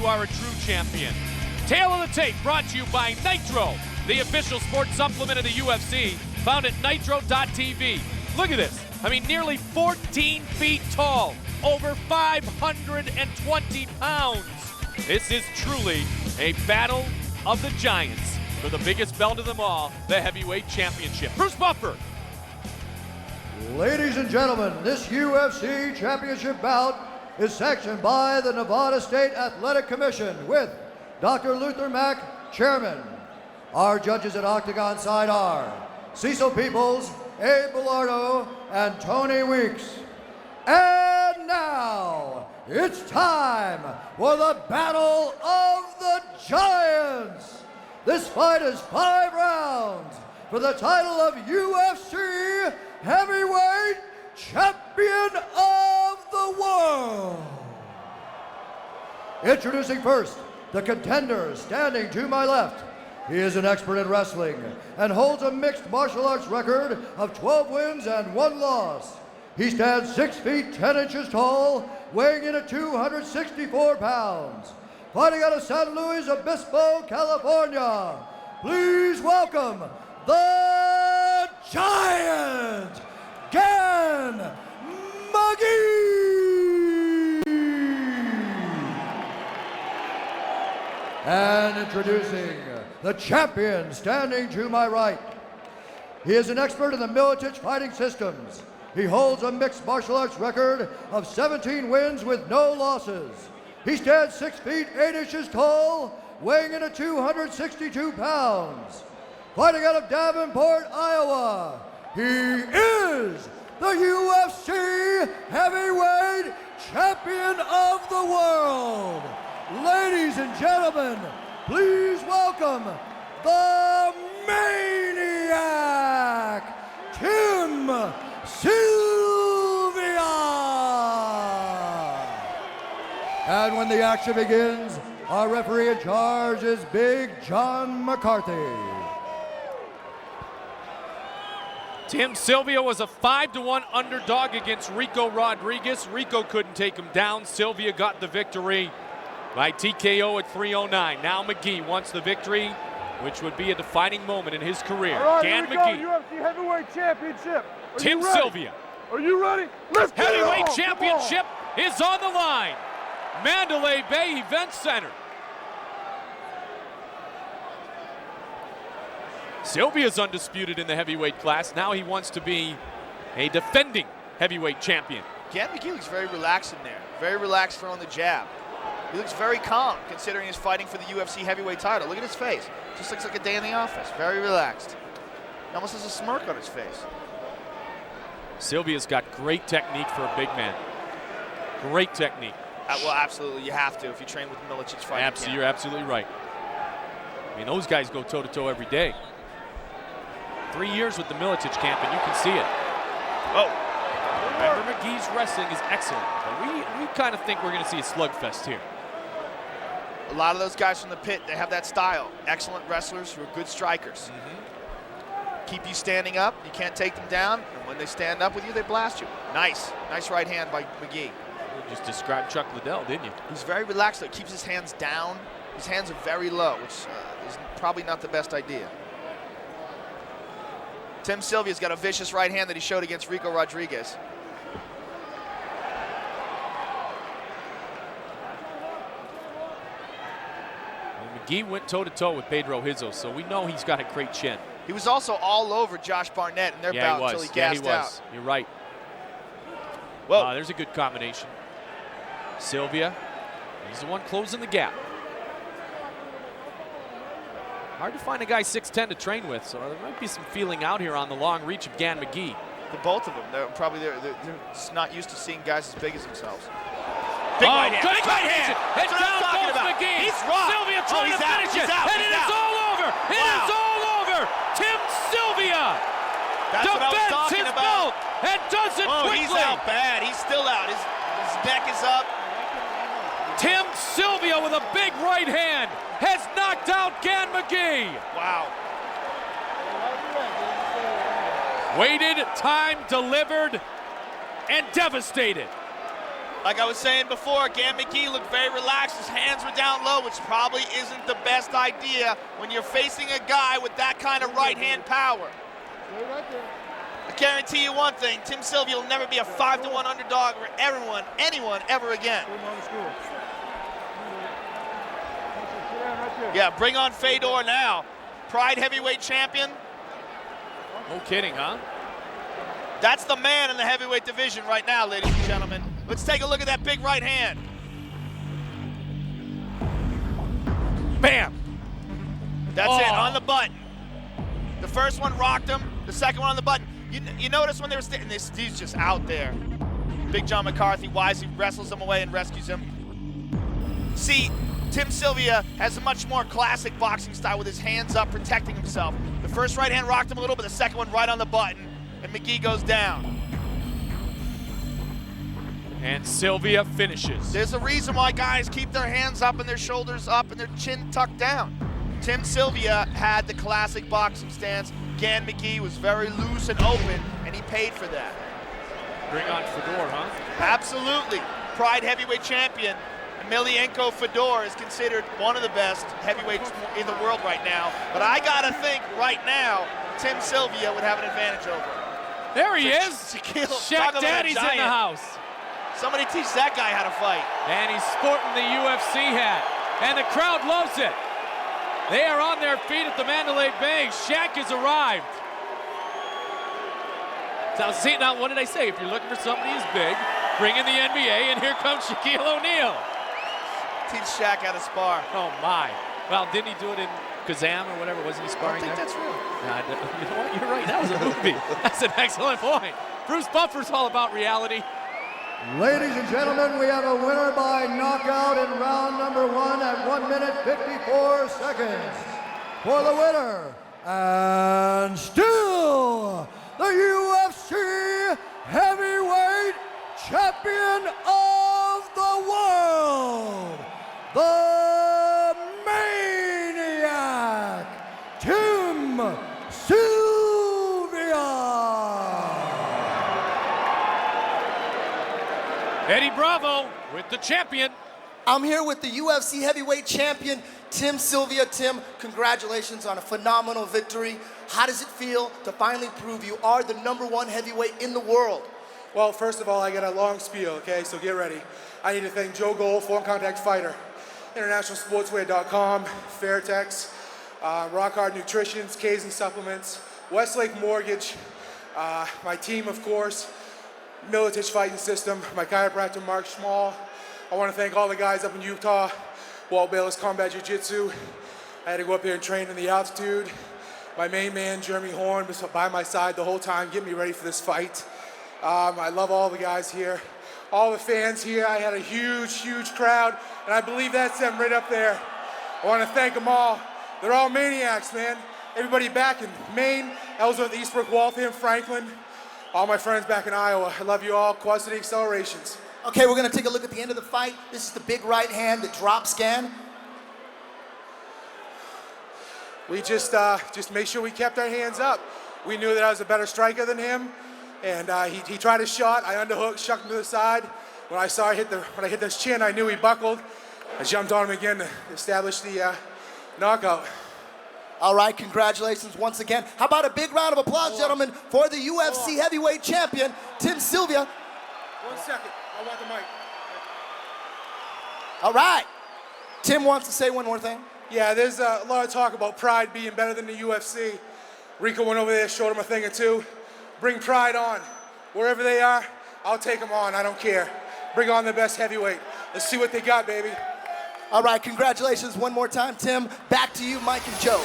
are a true champion. Tail of the tape brought to you by Nitro, the official sports supplement of the UFC, found at nitro.tv. Look at this. I mean, nearly 14 feet tall, over 520 pounds. This is truly a battle of the giants for the biggest belt of them all, the heavyweight championship. Bruce Buffer. Ladies and gentlemen, this UFC championship bout is sanctioned by the Nevada State Athletic Commission with Dr. Luther Mack, Chairman. Our judges at Octagon side are Cecil Peoples, Abe Bellardo, and Tony Weeks. And now, it's time for the Battle of the Giants. This fight is 5 rounds for the title of UFC Heavyweight Champion of the World. Introducing first, the contender standing to my left. He is an expert in wrestling and holds a mixed martial arts record of 12 wins and 1 loss. He stands 6 feet 10 inches tall, weighing in at 264 pounds. Fighting out of San Luis Obispo, California, please welcome the Giant, Gan McGee! And introducing the champion standing to my right. He is an expert in the Militich fighting systems. He holds a mixed martial arts record of 17 wins with no losses. He stands 6 feet 8 inches tall, weighing in at 262 pounds. Fighting out of Davenport, Iowa, he is the UFC Heavyweight Champion of the World. Ladies and gentlemen, please welcome the Maniac, Tim Sylvia. And when the action begins, our referee in charge is Big John McCarthy. Tim Sylvia was a 5-1 underdog against Rico Rodriguez. Rico couldn't take him down. Sylvia got the victory by TKO at 309. Now McGee wants the victory, which would be a defining moment in his career. All right, Gan McGee. McGee. UFC Heavyweight Championship. Tim Sylvia. Are you ready? Let's get it Heavyweight on. Championship is on the line. Mandalay Bay Event Center. Sylvia's undisputed in the heavyweight class. Now he wants to be a defending heavyweight champion. Gan McGee looks very relaxed in there. Very relaxed throwing the jab. He looks very calm considering he's fighting for the UFC heavyweight title. Look at his face. Just looks like a day in the office. Very relaxed. He almost has a smirk on his face. Sylvia's got great technique for a big man. Great technique. Well, absolutely. You have to if you train with Milicic fighting. You're absolutely right. I mean, those guys go toe-to-toe every day. 3 years with the Milicic camp, and you can see it. Oh. Remember, McGee's wrestling is excellent, but we kind of think we're going to see a slugfest here. A lot of those guys from the pit, they have that style. Excellent wrestlers who are good strikers. Keep you standing up. You can't take them down. And when they stand up with you, they blast you. Nice. Nice right hand by McGee. You just described Chuck Liddell, didn't you? He's very relaxed, though. Keeps his hands down. His hands are very low, which is probably not the best idea. Tim Sylvia's got a vicious right hand that he showed against Rico Rodriguez. McGee went toe-to-toe with Pedro Hizzo, so we know he's got a great chin. He was also all over Josh Barnett in their bout until he gassed out. You're right. Whoa. There's a good combination. Sylvia, he's the one closing the gap. Hard to find a guy 6'10" to train with, so there might be some feeling out here on the long reach of Gan McGee. The both of them, they're just not used to seeing guys as big as themselves. Big right hand. Big right hand. And down goes McGee. He's rocked. Sylvia trying to finish it. And it is all over. It is all over. Tim Sylvia defends his belt and does it quickly. He's out bad. He's still out. His neck is up. Tim Sylvia with a big right hand has knocked out Gan McGee. Wow. Waited, time delivered, and devastated. Like I was saying before, Gan McGee looked very relaxed. His hands were down low, which probably isn't the best idea when you're facing a guy with that kind of right-hand power. I guarantee you one thing, Tim Sylvia will never be a 5-1 underdog for anyone ever again. Yeah, bring on Fedor now. Pride heavyweight champion. No kidding, huh? That's the man in the heavyweight division right now, ladies and gentlemen. Let's take a look at that big right hand. Bam! That's it, on the button. The first one rocked him, the second one on the button. You notice when they were standing, he's just out there. Big John McCarthy wisely wrestles him away and rescues him. See, Tim Sylvia has a much more classic boxing style with his hands up, protecting himself. The first right hand rocked him a little, but the second one right on the button, and McGee goes down. And Sylvia finishes. There's a reason why guys keep their hands up and their shoulders up and their chin tucked down. Tim Sylvia had the classic boxing stance. Gan McGee was very loose and open, and he paid for that. Bring on Fedor, huh? Absolutely. Pride heavyweight champion Emelianenko Fedor is considered one of the best heavyweights in the world right now. But I gotta think right now, Tim Sylvia would have an advantage over him. There he is. Shaq Daddy's in the house. Somebody teach that guy how to fight. And he's sporting the UFC hat. And the crowd loves it. They are on their feet at the Mandalay Bay. Shaq has arrived. So see, now what did I say? If you're looking for somebody who's big, bring in the NBA, and here comes Shaquille O'Neal. Teach Shaq how to spar. Oh my. Well, didn't he do it in Kazam or whatever? Wasn't he sparring there? I think that's real. You know what? You're right. That was a movie. That's an excellent point. Bruce Buffer's all about reality. Ladies and gentlemen, we have a winner by knockout in round number 1 at 1 minute 54 seconds. For the winner, and still the UFC heavyweight champion of the world, the Maniac, Tim Sylvia. Eddie Bravo with the champion. I'm here with the UFC heavyweight champion, Tim Sylvia. Tim, congratulations on a phenomenal victory. How does it feel to finally prove you are the #1 heavyweight in the world? Well, first of all, I got a long spiel, okay? So get ready. I need to thank Joe Gold, Foreign Contact Fighter, InternationalSportswear.com, Fairtex, Rock Hard Nutrition, K's and Supplements, Westlake Mortgage, my team, of course, Militich Fighting System, my chiropractor, Mark Schmall. I want to thank all the guys up in Utah, Walt Bayless Combat Jiu-Jitsu. I had to go up here and train in the altitude. My main man, Jeremy Horn, was by my side the whole time, getting me ready for this fight. I love all the guys here. All the fans here, I had a huge, huge crowd, and I believe that's them right up there. I want to thank them all. They're all maniacs, man. Everybody back in Maine, Ellsworth, Eastbrook, Waltham, Franklin, all my friends back in Iowa. I love you all. Quad City Accelerations. Okay, we're gonna take a look at the end of the fight. This is the big right hand, the drop scan. We just made sure we kept our hands up. We knew that I was a better striker than him, and he tried his shot. I underhooked, shucked him to the side. When I saw when I hit his chin, I knew he buckled. I jumped on him again to establish the knockout. All right, congratulations once again. How about a big round of applause, gentlemen, for the UFC heavyweight champion, Tim Sylvia. 1 second, I want the mic. All right. Tim wants to say one more thing. Yeah, there's a lot of talk about Pride being better than the UFC. Rico went over there, showed him a thing or two. Bring Pride on. Wherever they are, I'll take them on, I don't care. Bring on the best heavyweight. Let's see what they got, baby. All right, congratulations one more time, Tim. Back to you, Mike and Joe.